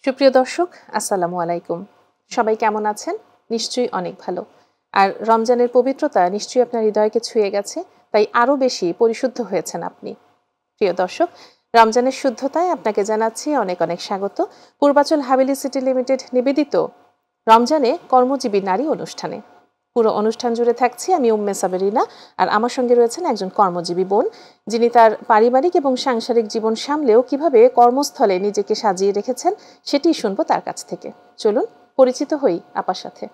সুপ্রিয় দর্শক, আসসালামু আলাইকুম। সবাই কেমন আছেন? নিশ্চয়ই অনেক ভালো। আর রমজানের পবিত্রতা নিশ্চয়ই আপনার হৃদয়কে ছুঁয়ে গেছে, তাই আরও বেশি পরিশুদ্ধ হয়েছেন আপনি। প্রিয় দর্শক, রমজানের শুদ্ধতায় আপনাকে জানাচ্ছি অনেক অনেক স্বাগত পূর্বাচল হাভেলি সিটি লিমিটেড নিবেদিত রমজানে কর্মজীবী নারী অনুষ্ঠানে। পুরো অনুষ্ঠান জুড়ে থাকছি আমি উম্মে সাবেরিনা, আর আমার সঙ্গে রয়েছেন একজন কর্মজীবী বোন, যিনি তার পারিবারিক এবং সাংসারিক জীবন সামলেও কিভাবে কর্মস্থলে নিজেকে সাজিয়ে রেখেছেন সেটি শুনবো তার কাছ থেকে। চলুন পরিচিত হই আপার সাথে।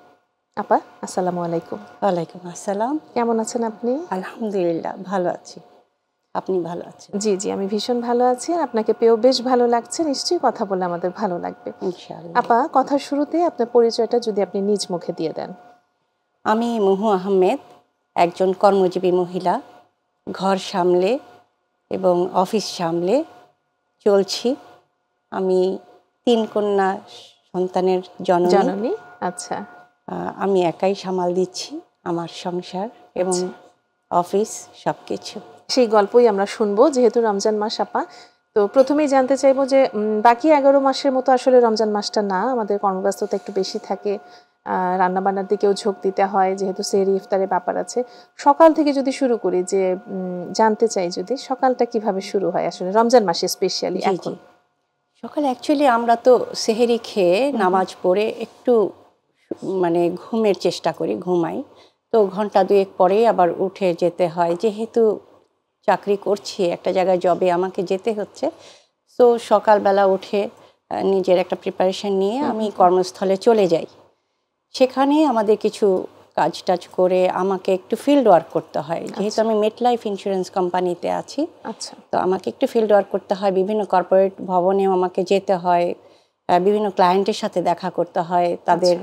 আপা, আসসালামু আলাইকুম। ওয়ালাইকুম আসসালাম। কেমন আছেন আপনি? আলহামদুলিল্লাহ, ভালো আছি। আপনি ভালো আছেন? জি জি, আমি ভীষণ ভালো আছি, আর আপনাকে পেয়েও বেশ ভালো লাগছে। নিশ্চয়ই কথা বলে আমাদের ভালো লাগবে। ইনশাআল্লাহ। আপা, কথার শুরুতে আপনার পরিচয়টা যদি আপনি নিজ মুখে দিয়ে দেন। আমি মহু আহমেদ, একজন কর্মজীবী মহিলা। ঘর সামলে এবং অফিস সামলে চলছি। আমি 3 কন্যা সন্তানের জননী। আচ্ছা। আমি একাই সামাল দিচ্ছি আমার সংসার এবং অফিস সবকিছু। সেই গল্পই আমরা শুনবো, যেহেতু রমজান মাস আপা। তো প্রথমেই জানতে চাইবো যে বাকি 11 মাসের মতো আসলে রমজান মাসটা না, আমাদের কর্মব্যস্ততা একটু বেশি থাকে, রান্নাবান্নার দিকেও ঝোঁক দিতে হয়, যেহেতু সেহরি ইফতারের ব্যাপার আছে। সকাল থেকে যদি শুরু করি, যে জানতে চাই যদি সকালটা কিভাবে শুরু হয় আসলে রমজান মাসে স্পেশালি এখন? সকালে অ্যাকচুয়ালি আমরা তো সেহরি খেয়ে নামাজ পড়ে একটু মানে ঘুমের চেষ্টা করি, ঘুমাই। তো ঘন্টা 2 পরেই আবার উঠে যেতে হয়, যেহেতু চাকরি করছি একটা জায়গায়, জবে আমাকে যেতে হচ্ছে। তো সকালবেলা উঠে নিজের একটা প্রিপারেশন নিয়ে আমি কর্মস্থলে চলে যাই। সেখানে আমাদের কিছু কাজ টাজ করে আমাকে একটু ফিল্ড ওয়ার্ক করতে হয়, যেহেতু আমি মেটলাইফ ইন্স্যুরেন্স কোম্পানিতে আছি। আচ্ছা। তো আমাকে একটু ফিল্ড ওয়ার্ক করতে হয়, বিভিন্ন কর্পোরেট ভবনেও আমাকে যেতে হয়, বিভিন্ন ক্লায়েন্টের সাথে দেখা করতে হয়, তাদের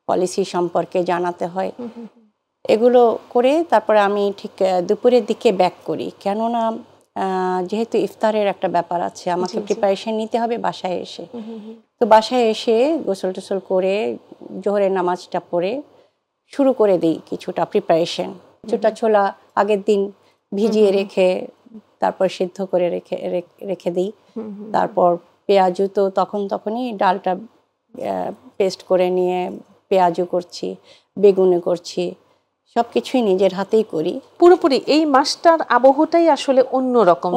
পলিসি সম্পর্কে জানাতে হয়। এগুলো করে তারপরে আমি ঠিক দুপুরের দিকে ব্যাক করি, কেননা যেহেতু ইফতারের একটা ব্যাপার আছে, আমাকে প্রিপারেশন নিতে হবে বাসায় এসে। তো বাসায় এসে গোসল টোসল করে জোহরের নামাজটা পড়ে শুরু করে দিই কিছুটা প্রিপারেশন। কিছুটা ছোলা আগের দিন ভিজিয়ে রেখে তারপর সিদ্ধ করে রেখে দিই। তারপর পেঁয়াজু তো তখনই ডালটা পেস্ট করে নিয়ে পেঁয়াজু করছি, বেগুনে করছি, সব কিছুই নিজের হাতেই করি। পুরোপুরি এই মাসটার আবহটাই আসলে অন্যরকম,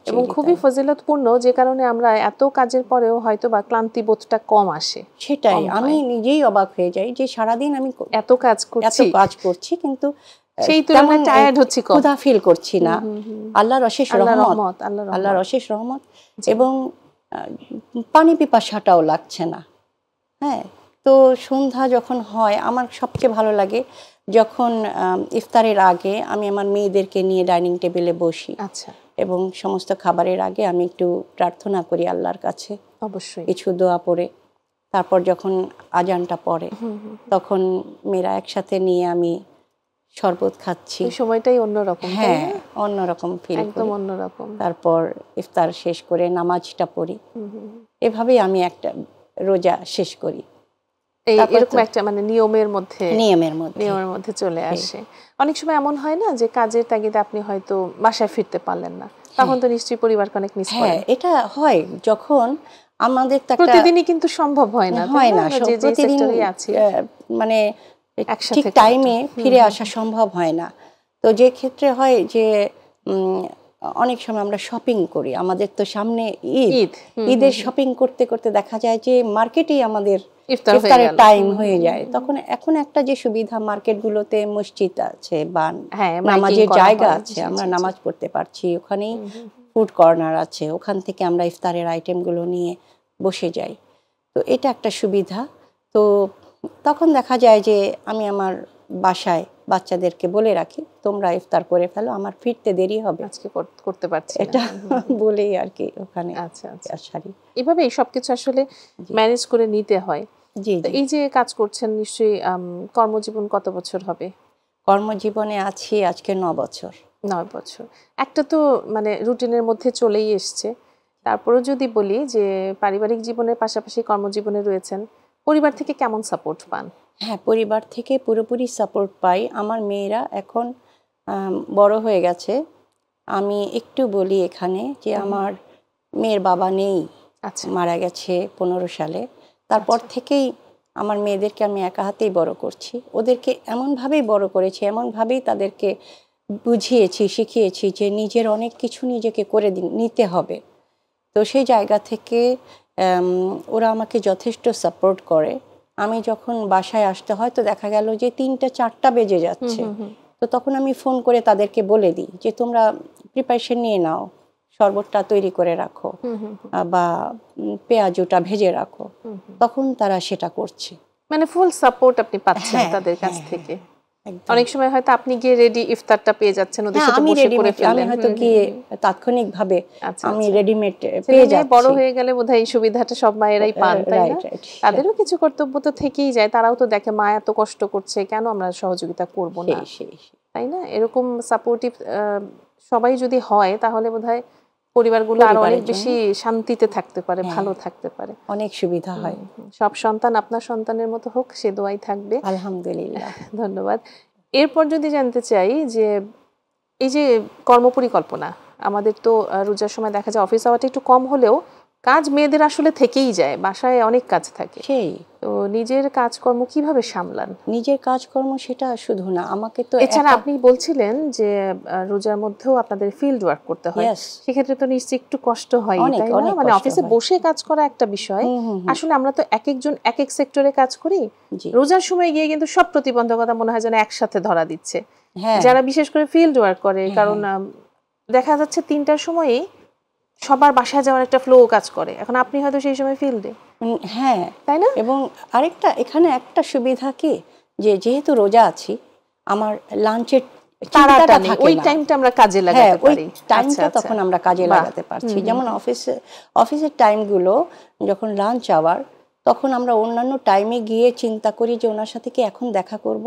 এবং খুবই ফজিলতপূর্ণ, যে কারণে আমরা এত কাজের পরেও হয়তো বা ক্লান্তি বোধটা কম আসে। সেটাই আমি নিজেই অবাক হয়ে যাই যে সারাদিন আমি এত কাজ করছি কিন্তু সেই তুলনায় টায়ার্ড হচ্ছি, ক্ষুধা ফিল করছি না। আল্লাহর অশেষ রহমত, আল্লাহর অশেষ রহমত, এবং পানি পিপাসাটাও লাগছে না। হ্যাঁ, তো সন্ধ্যা যখন হয় আমার সবচেয়ে ভালো লাগে যখন ইফতারের আগে আমি আমার মেয়েদেরকে নিয়ে ডাইনিং টেবিলে বসি। আচ্ছা। এবং সমস্ত খাবারের আগে আমি একটু প্রার্থনা করি আল্লাহর কাছে, অবশ্যই কিছু দোয়া পড়ে। তারপর যখন আজানটা পড়ে তখন মেয়েরা একসাথে নিয়ে আমি শরবত খাচ্ছি। এই সময়টাই অন্যরকম। হ্যাঁ, অন্যরকম ফিল, একদম অন্যরকম। তারপর ইফতার শেষ করে নামাজটা পড়ি। এভাবেই আমি একটা রোজা শেষ করি। এরকম একটা মানে নিয়মের মধ্যে চলে আসে। অনেক সময় এমন হয় না যে কাজের তাগিদে আপনি হয়তো বাসায় ফিরতে পারলেন না, তখন তো নিশ্চয়ই পরিবারকে অনেক মিস করেন। হ্যাঁ, এটা হয় যখন আমাদের প্রতিদিনই কিন্তু সম্ভব হয় না, প্রতিদিন মানে ঠিক টাইমে ফিরে আসা সম্ভব হয় না। তো যে ক্ষেত্রে হয় যে অনেক সময় আমরা শপিং করি, আমাদের তো সামনে ঈদের শপিং করতে করতে দেখা যায় যে মার্কেটেই আমাদের ইফতারের টাইম হয়ে যায়। তখন এখন একটা যে সুবিধা, মার্কেটগুলোতে মসজিদ আছে বা নামাজের জায়গা আছে, আমরা নামাজ পড়তে পারছি, ওখানেই ফুড কর্নার আছে, ওখান থেকে আমরা ইফতারের আইটেমগুলো নিয়ে বসে যাই। তো এটা একটা সুবিধা। তো তখন দেখা যায় যে আমি আমার বাসায় বাচ্চাদেরকে বলে রাখি, তোমরা ইফতার করে ফেলো, আমার ফিরতে দেরি হবে, আজকে করতে পারছি এটা বলেই আর কি ওখানে। আচ্ছা, এভাবেই সবকিছু আসলে ম্যানেজ করে নিতে হয়। এই যে কাজ করছেন, নিশ্চয়ই কর্মজীবন কত বছর হবে? কর্মজীবনে আছি আজকে 9 বছর। 9 বছর। একটা তো মানে রুটিনের মধ্যে চলেই এসছে। তারপরেও যদি বলি যে পারিবারিক জীবনের পাশাপাশি কর্মজীবনে রয়েছেন, পরিবার থেকে কেমন সাপোর্ট পান? হ্যাঁ, পরিবার থেকে পুরোপুরি সাপোর্ট পাই। আমার মেয়েরা এখন বড় হয়ে গেছে। আমি একটু বলি এখানে যে আমার মেয়ের বাবা নেই, আচ্ছা মারা গেছে 15 সালে। তারপর থেকেই আমার মেয়েদেরকে আমি একা হাতেই বড় করছি। ওদেরকে এমনভাবেই বড় করেছি, এমনভাবেই তাদেরকে বুঝিয়েছি, শিখিয়েছি যে নিজের অনেক কিছু নিজেকে করে নিতে হবে। তো সেই জায়গা থেকে ওরা আমাকে যথেষ্ট সাপোর্ট করে। আমি যখন বাসায় আসতে হয় তো দেখা গেল যে 3টা 4টা বেজে যাচ্ছে, তো তখন আমি ফোন করে তাদেরকে বলে দিই যে তোমরা প্রিপারেশন নিয়ে নাও, শরবতটা তৈরি করে রাখো বা পেঁয়াজুটা ভেজে রাখো। তখন তারা সেটা করছে। মানে ফুল সাপোর্ট আপনি পাচ্ছেন হ্যাঁ, তাদের কাছ হ্যাঁ, থেকে। একদম। অনেক সময় হয়তো আপনি গিয়ে রেডি ইফতারটা পেয়ে যাচ্ছেন, ওদের হ্যাঁ, সাথে আমি বসে করে রেডিমেড, আমি ফেললেন। হয়তো গিয়ে তাৎক্ষণিকভাবে আচ্ছা আমি আচ্ছা। রেডিমেড ছেলে পেয়ে মেয়ে বড় যাচ্ছি। হয়ে গেলে বোধহয় এই সুবিধাটা সব মায়েরাই পান, তাই না? Right, right. তাদেরও কিছু কর্তব্য তো থেকেই যায়, তারাও তো দেখে মা এত কষ্ট করছে, কেন আমরা সহযোগিতা করব না, সেই তাই না? এরকম সাপোর্টিভ সবাই যদি হয় তাহলে বোধহয় পরিবারগুলো আরো অনেক পরিবারের জন্য বেশি শান্তিতে থাকতে পারে, হ্যাঁ, ভালো থাকতে পারে। অনেক সুবিধা হয়। সব সন্তান আপনার সন্তানের মতো হোক, সে দোয়াই থাকবে। আলহামদুলিল্লাহ। ধন্যবাদ। এরপর যদি জানতে চাই যে এই যে কর্মপরিকল্পনা, আমাদের তো রোজার সময় দেখা যায় অফিস আওয়ারটা একটু কম হলেও কাজ মেয়েদের আসলে থেকেই যায়, বাসায় অনেক কাজ থাকে। সেই তো নিজের কাজকর্ম কিভাবে সামলান? নিজের কাজকর্ম সেটা শুধু না, আমাকে তো এছাড়া আপনি বলছিলেন যে রোজার মধ্যেও আপনাদের ফিল্ড ওয়ার্ক করতে হয়, ইয়েস, সেক্ষেত্রে তো নিশ্চয়ই একটু কষ্ট হয়, অনেক তাই না? অনেক মানে কষ্ট অফিসে হয়। বসে কাজ করা একটা বিষয়, আসলে আমরা তো এক একজন এক এক সেক্টরে কাজ করি, জি, রোজার সময় গিয়ে কিন্তু সব প্রতিবন্ধকতা মনে হয় যেন একসাথে ধরা দিচ্ছে। হ্যাঁ, যারা বিশেষ করে ফিল্ড ওয়ার্ক করে, হ্যাঁ, কারণ দেখা যাচ্ছে 3টার সময়ই সবার বাসায় যাওয়ার একটা ফ্লো কাজ করে, এখন আপনি হয়তো সেই সময় ফিল্ডে, হ্যাঁ, তাই না? এবং আরেকটা এখানে একটা সুবিধা কি, যে যেহেতু রোজা আছি, আমার লাঞ্চের তাড়াটা চিন্তাটা নেই, থাকে ওই না। টাইমটা আমরা কাজে হ্যাঁ, লাগাতে ওই পারি। টাইমটা আচ্ছা তখন আমরা কাজে বাহ। লাগাতে পারছি। যেমন অফিসের টাইমগুলো যখন লাঞ্চ আওয়ার, তখন আমরা অন্যান্য টাইমে গিয়ে চিন্তা করি যে ওনার সাথে কি এখন দেখা করব,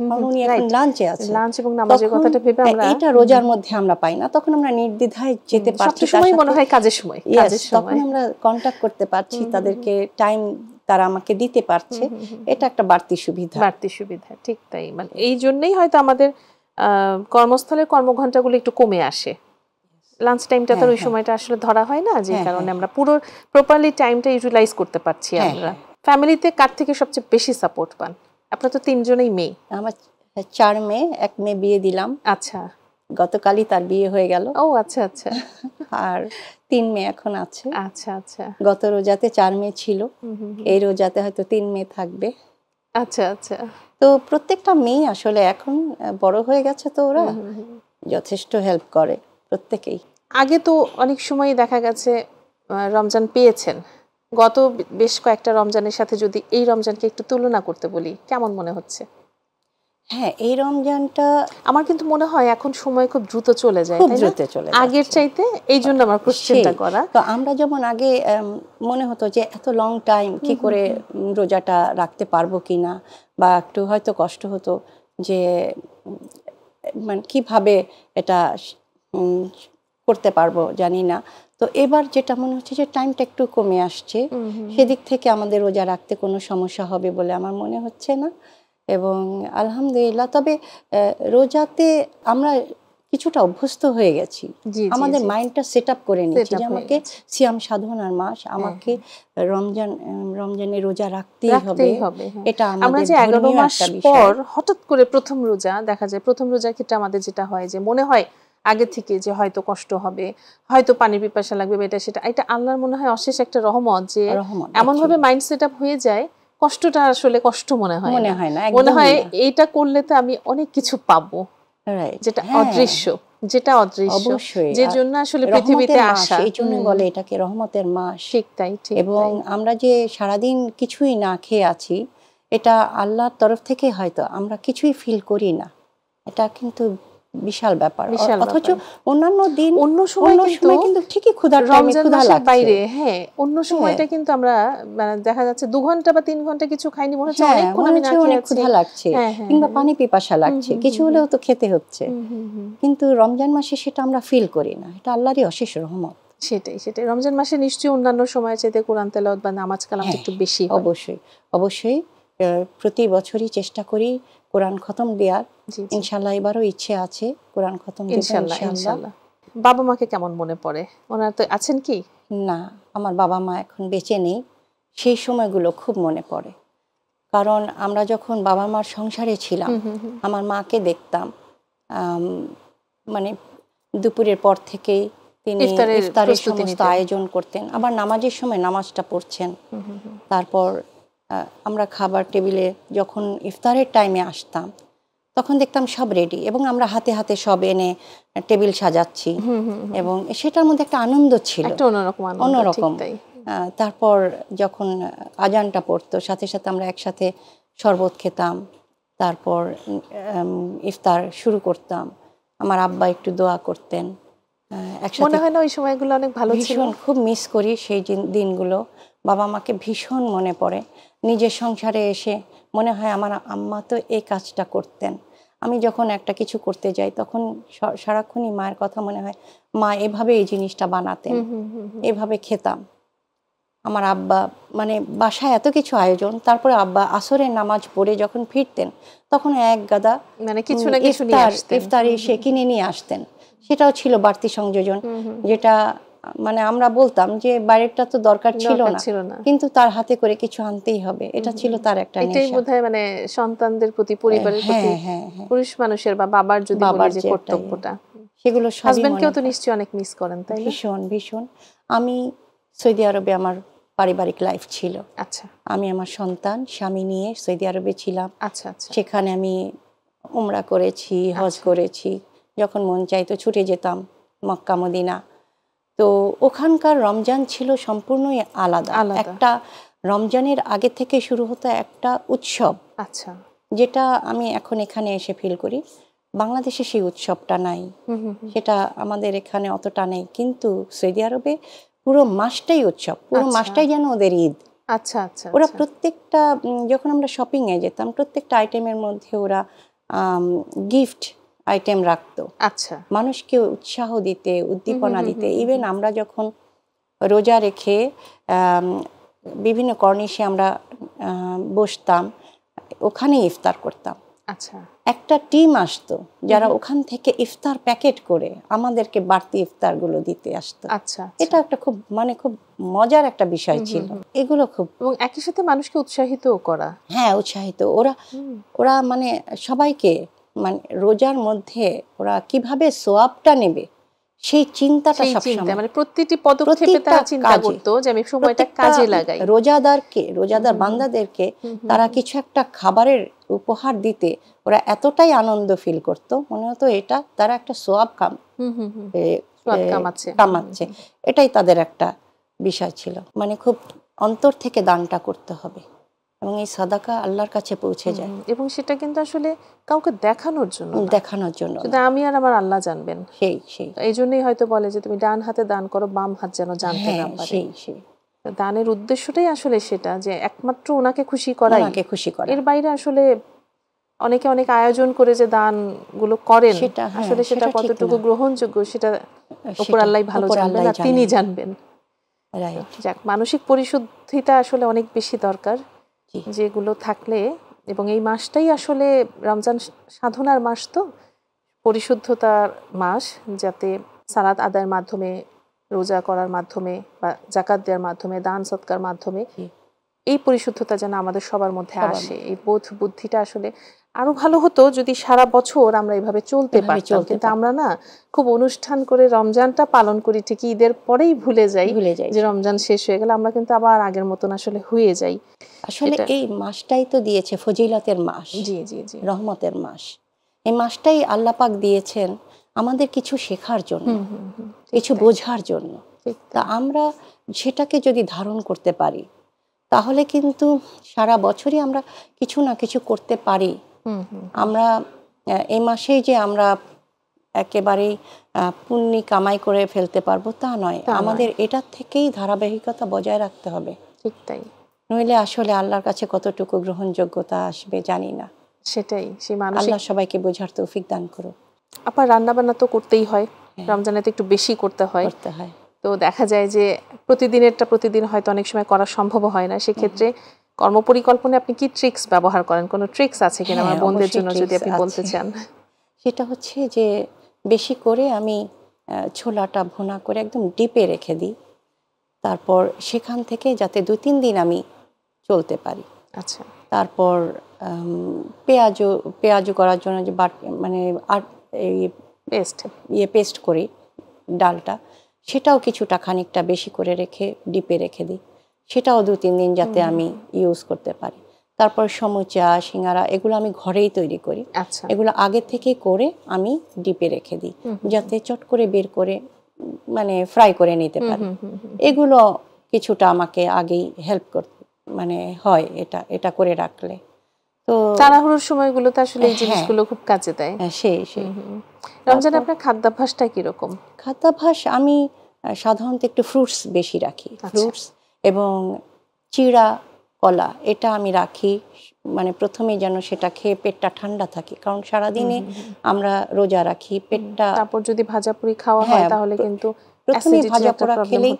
কারণ উনি এখন লাঞ্চে আছে। লাঞ্চ এবং নামাজের তখন কথাটা ভেবে আমরা এটা রোজার মধ্যে আমরা পাই না, তখন আমরা নির্দ্বিধায় যেতে পারছি তার সবসময় মনে সাথে। হয় কাজের সময়, Yes, কাজের তখন সময়। আমরা কন্টাক্ট করতে পারছি, তাদেরকে টাইম তারা আমাকে দিতে পারছে, এটা একটা বাড়তি সুবিধা। বাড়তি সুবিধা, ঠিক তাই। মানে এই জন্যই হয়তো আমাদের কর্মস্থলের কর্মঘণ্টাগুলো একটু কমে আসে, লাঞ্চ টাইমটা তো ওই সময়টা আসলে ধরা হয় না, যে কারণে আমরা পুরো প্রপারলি টাইমটা ইউটিলাইজ করতে পারছি। আমরা ফ্যামিলিতে কার থেকে সবচেয়ে বেশি সাপোর্ট পান? আপনার তো 3জনেই মেয়ে। আমার 4 মেয়ে, 1 মেয়ে বিয়ে দিলাম, আচ্ছা, গতকালই তার বিয়ে হয়ে গেল। ও আচ্ছা আচ্ছা। আর 3 মেয়ে এখন আছে। আচ্ছা আচ্ছা। গত রোজাতে 4 মেয়ে ছিল, এই রোজাতে হয়তো 3 মেয়ে থাকবে। আচ্ছা আচ্ছা। তো প্রত্যেকটা মেয়ে আসলে এখন বড় হয়ে গেছে, তো ওরা যথেষ্ট হেল্প করে প্রত্যেকেই। আগে তো অনেক সময় দেখা গেছে রমজান পেয়েছেন, গত বেশ কয়েকটা রমজানের সাথে যদি এই রমজানকে একটু তুলনা করতে বলি, কেমন মনে হচ্ছে? হ্যাঁ, এই রমজানটা আমার কিন্তু মনে হয় এখন সময় খুব দ্রুত চলে যায়, খুব তাই না? দ্রুত চলে আগের যাচ্ছে। চাইতে, এই জন্য আমার কোশ্চেনটা করা। তো আমরা যেমন আগে মনে হতো যে এত লং টাইম কি করে রোজাটা রাখতে পারবো কিনা, বা একটু হয়তো কষ্ট হতো যে মানে কিভাবে এটা উম, করতে পারবো জানি না। তো এবার যেটা মনে হচ্ছে যে টাইমটা একটু কমে আসছে, সেদিক থেকে আমাদের রোজা রাখতে কোনো সমস্যা হবে বলে আমার মনে হচ্ছে না। এবং আলহামদুলিল্লাহ, তবে রোজাতে আমরা কিছুটা অভ্যস্ত হয়ে গেছি, আমাদের মাইন্ডটা সেট আপ করে নিচ্ছি যে আমাকে সিয়াম সাধনার মাস, আমাকে রমজানে রোজা রাখতেই হবে। এটা আমরা যে 11 মাস পর হঠাৎ করে প্রথম রোজা দেখা যায়, প্রথম রোজার ক্ষেত্রে আমাদের যেটা হয় যে মনে হয় আগে থেকে যে হয়তো কষ্ট হবে, হয়তো পানির পিপাসা লাগবে, এটা সেটা, এটা আল্লাহর মনে হয় অশেষ একটা রহমত যে এমন ভাবে মাইন্ড সেট আপ হয়ে যায়, কষ্টটা আসলে কষ্ট মনে হয় না, মনে হয় এইটা করলে তো আমি অনেক কিছু পাবো, যেটা অদৃশ্য, যেটা অদৃশ্য, যে জন্য আসলে পৃথিবীতে আসা, এই জন্য বলে এটাকে রহমতের মাস। ঠিক তাই, ঠিক। এবং আমরা যে সারাদিন কিছুই না খেয়ে আছি, এটা আল্লাহর তরফ থেকে হয়তো আমরা কিছুই ফিল করি না, এটা কিন্তু বিশাল ব্যাপার। অথচ অন্যান্য দিন অন্য সময় কিন্তু ঠিকই ক্ষুধা বাইরে, হ্যাঁ অন্য সময়টা কিন্তু আমরা মানে দেখা যাচ্ছে 2 ঘন্টা বা 3 ঘন্টা কিছু খাইনি, মনে হচ্ছে অনেকক্ষণ আমি না খেয়ে আছি, ক্ষুধা লাগছে, কিংবা পানি পিপাসা লাগছে, কিছু হলেও তো খেতে হচ্ছে। কিন্তু রমজান মাসে সেটা আমরা ফিল করি না, এটা আল্লাহরই অশেষ রহমত। সেটাই সেটাই। রমজান মাসে নিশ্চয়ই অন্যান্য সময়ের চাইতে কোরআন তেলাওয়াত বা নামাজ কালাম একটু বেশি হয়। অবশ্যই অবশ্যই, প্রতি বছরই চেষ্টা করি কোরআন খতম দেওয়ার। ইনশাআল্লাহ এবারও ইচ্ছে আছে কোরআন খতম দেব ইনশাআল্লাহ। বাবা মাকে কেমন মনে পড়ে? ওনারা তো আছেন কি? না, আমার বাবা মা এখন বেঁচে নেই। সেই সময়গুলো খুব মনে পড়ে, কারণ আমরা যখন বাবা মার সংসারে ছিলাম আমার মাকে দেখতাম মানে দুপুরের পর থেকেই তিনি ইফতারের সমস্ত আয়োজন করতেন, আবার নামাজের সময় নামাজটা পড়ছেন। তারপর আমরা খাবার টেবিলে যখন ইফতারের টাইমে আসতাম তখন দেখতাম সব রেডি এবং আমরা হাতে হাতে সব এনে টেবিল সাজাচ্ছি এবং সেটার মধ্যে একটা আনন্দ ছিল, অন্যরকম। তারপর যখন আজানটা পড়তো সাথে সাথে আমরা একসাথে শরবত খেতাম, তারপর ইফতার শুরু করতাম। আমার আব্বা একটু দোয়া করতেন। মনে হয় না ওই সময়গুলো অনেক ভালো ছিল? ভীষণ, খুব মিস করি সেই দিনগুলো। বাবা মাকে ভীষণ মনে পড়ে। নিজের সংসারে এসে মনে হয় আমার আম্মা তো এই কাজটা করতেন। আমি যখন একটা কিছু করতে যাই তখন সারাক্ষণই মায়ের কথা মনে হয়, মা এভাবে এই জিনিসটা বানাতেন, এভাবে খেতাম। আমার আব্বা মানে বাসায় এত কিছু আয়োজন, তারপরে আব্বা আসরের নামাজ পড়ে যখন ফিরতেন তখন এক গাদা মানে কিছু না কিছু ইফতারি সে কিনে নিয়ে আসতেন। সেটাও ছিল বাড়তি সংযোজন, যেটা মানে আমরা বলতাম যে বাইরেরটা তো দরকার ছিল না, কিন্তু তার হাতে করে কিছু আনতেই হবে, এটা ছিল তার একটা নেশা। এটাই বোধহয় মানে সন্তানদের প্রতি, পরিবারের প্রতি পুরুষ মানুষের বা বাবার যদি বলি যে কর্তব্যটা, সেগুলো হাজবেন্ডকেও তো নিশ্চয়ই অনেক মিস করেন, তাই না? ভীষণ ভীষণ। আমি সৌদি আরবে আমার পারিবারিক লাইফ ছিল। আচ্ছা। আমি আমার সন্তান স্বামী নিয়ে সৌদি আরবে ছিলাম। আচ্ছা আচ্ছা। সেখানে আমি উমরা করেছি, হজ করেছি, যখন মন চাইতো ছুটে যেতাম মক্কা মদিনা। তো ওখানকার রমজান ছিল সম্পূর্ণই আলাদা। একটা রমজানের আগে থেকে শুরু হতো একটা উৎসব। আচ্ছা। যেটা আমি এখন এখানে এসে ফিল করি বাংলাদেশে সেই উৎসবটা নাই, সেটা আমাদের এখানে অতটা নেই, কিন্তু সৌদি আরবে পুরো মাসটাই উৎসব, পুরো মাসটাই যেন ওদের ঈদ। আচ্ছা আচ্ছা। ওরা প্রত্যেকটা, যখন আমরা শপিং এ যেতাম প্রত্যেকটা আইটেমের মধ্যে ওরা গিফট আইটেম রাখতো। আচ্ছা। মানুষকে উৎসাহ দিতে, উদ্দীপনা দিতে। ইভেন আমরা যখন রোজা রেখে বিভিন্ন কর্নিশে আমরা বসতাম, ওখানে ইফতার করতাম। আচ্ছা। একটা টিম আসতো যারা ওখান থেকে ইফতার প্যাকেট করে আমাদেরকে বাড়তি ইফতারগুলো দিতে আসতো। আচ্ছা। এটা একটা খুব মানে খুব মজার একটা বিষয় ছিল। এগুলো খুব, এবং একই সাথে মানুষকে উৎসাহিত করা। হ্যাঁ, উৎসাহিত। ওরা মানে সবাইকে মানে রোজার মধ্যে ওরা কিভাবে সোয়াবটা নেবে সেই চিন্তাটা সবসময়, মানে প্রতিটি পদক্ষেপে তারা চিন্তা করতো যে আমি সময়টা কাজে লাগাই। রোজাদার বান্দাদেরকে তারা কিছু একটা খাবারের উপহার দিতে ওরা এতটাই আনন্দ ফিল করতো, মনে হতো এটা তারা একটা সোয়াব কামাচ্ছে। এটাই তাদের একটা বিষয় ছিল। মানে খুব অন্তর থেকে দানটা করতে হবে এবং এই সাদাকা আল্লাহর কাছে পৌঁছে যায়, এবং সেটা কিন্তু আসলে কাউকে দেখানোর জন্য শুধু আমি আর আমার আল্লাহ জানবেন, সেই এই জন্যই হয়তো বলে যে তুমি ডান হাতে দান করো, বাম হাত যেন জানতে না পারে। দানের উদ্দেশ্যটাই আসলে সেটা, যে একমাত্র ওনাকে খুশি করাই, এর বাইরে আসলে অনেকে অনেক আয়োজন করে যে দান গুলো করেন, আসলে সেটা কতটুকু গ্রহণযোগ্য সেটা উপর আল্লাহ ভালো জানবেন, আর তিনি জানবেন। যাক, মানসিক পরিশুদ্ধিতা আসলে অনেক বেশি দরকার, যেগুলো থাকলে, এবং এই মাসটাই আসলে রমজান সাধনার মাস, তো পরিশুদ্ধতার মাস, যাতে সালাত আদায়ের মাধ্যমে, রোজা করার মাধ্যমে বা যাকাত দেওয়ার মাধ্যমে, দান সৎকার মাধ্যমে এই পরিশুদ্ধতা যেন আমাদের সবার মধ্যে আসে। এই বোধ বুদ্ধিটা আসলে আরো ভালো হতো যদি সারা বছর আমরা এভাবে চলতে পারতাম, কিন্তু আমরা না খুব অনুষ্ঠান করে রমজানটা পালন করি ঠিকই, ঈদের পরেই ভুলে যাই যে রমজান শেষ হয়ে গেল, আমরা কিন্তু আবার আগের মতন আসলে হয়ে যাই। আসলে এই মাসটাই তো দিয়েছে ফজিলতের মাস, রহমতের মাস। এই মাসটাই আল্লাহ পাক দিয়েছেন আমাদের কিছু শেখার জন্য, কিছু বোঝার জন্য। তা আমরা সেটাকে যদি ধারণ করতে পারি তাহলে কিন্তু সারা বছরই আমরা কিছু না কিছু করতে পারি। আমরা এই মাসেই যে আমরা একেবারেই পুণ্যি কামাই করে ফেলতে পারবো তা নয়, আমাদের এটার থেকেই ধারাবাহিকতা বজায় রাখতে হবে। ঠিক তাই, নইলে আসলে আল্লাহর কাছে কতটুকু গ্রহণযোগ্যতা আসবে জানি না। সেটাই, সেই মানুষ আল্লাহ সবাইকে বোঝার তৌফিক দান করুক। আপনার রান্না বান্না তো করতেই হয়, রমজানে তো একটু বেশি করতে হয়। তো দেখা যায় যে প্রতিদিনেরটা প্রতিদিন হয়তো অনেক সময় করা সম্ভব হয় না, সেক্ষেত্রে কর্মপরিকল্পনায় আপনি কি ট্রিক্স ব্যবহার করেন? কোনো ট্রিক্স আছে কিনা আমার বোনদের জন্য যদি আপনি বলতে চান? সেটা হচ্ছে যে বেশি করে আমি ছোলাটা ভুনা করে একদম ডিপে রেখে দিই, তারপর সেখান থেকে যাতে 2-3 দিন আমি চলতে পারি। আচ্ছা। তারপর পেঁয়াজু করার জন্য যে মানে আর এই পেস্ট করি ডালটা, সেটাও কিছুটা খানিকটা বেশি করে রেখে ডিপে রেখে দিই, সেটাও 2-3 দিন যাতে আমি ইউজ করতে পারি। তারপর সমুচা, সিঙ্গারা এগুলো আমি ঘরেই তৈরি করি। আচ্ছা। এগুলো আগে থেকে করে আমি ডিপে রেখে দিই, যাতে চট করে বের করে মানে ফ্রাই করে নিতে পারি। এগুলো কিছুটা আমাকে আগেই হেল্প করতে মানে হয় এটা করে রাখলে। তো তাড়াহুড়োর সময়গুলোতে আসলে এই জিনিসগুলো খুব কাজে দেয়। সেই রমজানে আপনার খাদ্যাভ্যাসটা কিরকম? খাদ্যাভ্যাস আমি সাধারণত একটু ফ্রুটস বেশি রাখি। ফ্রুটস এবং চিড়া, কলা এটা আমি রাখি। মানে প্রথমেই যেন সেটা খেয়ে পেটটা ঠান্ডা থাকে, কারণ সারাদিনে আমরা রোজা রাখি, পেটটা তারপর যদি ভাজাপুরি খাওয়া হয় তাহলে কিন্তু প্রথমে ভাজা পোড়া খেলেই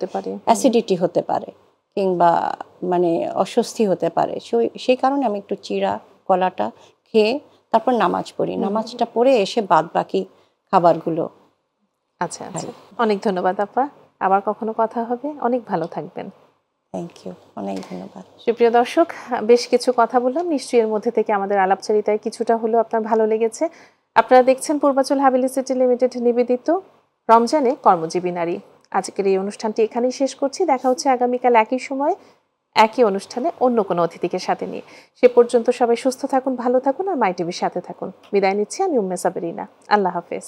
অ্যাসিডিটি হতে পারে কিংবা মানে অস্বস্তি হতে পারে। সেই কারণে আমি একটু চিড়া কলাটা খেয়ে তারপর নামাজ পড়ি। নামাজটা পড়ে এসে বাদ বাকি খাবারগুলো। আচ্ছা আচ্ছা, অনেক ধন্যবাদ আপা, আবার কখনো কথা হবে। অনেক ভালো থাকবেন। থ্যাংক ইউ, অনেক ধন্যবাদ। সুপ্রিয় দর্শক, বেশ কিছু কথা বললাম, নিশ্চয়ই এর মধ্যে থেকে আমাদের আলাপচারিতায় কিছুটা হলেও আপনার ভালো লেগেছে। আপনারা দেখছেন পূর্বাচল হাভেলি সিটি লিমিটেড নিবেদিত রমজানে কর্মজীবী নারী। আজকের এই অনুষ্ঠানটি এখানেই শেষ করছি। দেখা হচ্ছে আগামীকাল একই সময়ে একই অনুষ্ঠানে অন্য কোনো অতিথিকে সাথে নিয়ে। সে পর্যন্ত সবাই সুস্থ থাকুন, ভালো থাকুন আর মাই টিভির সাথে থাকুন। বিদায় নিচ্ছি আমি উম্মে সাবেরিনা। আল্লাহ হাফেজ।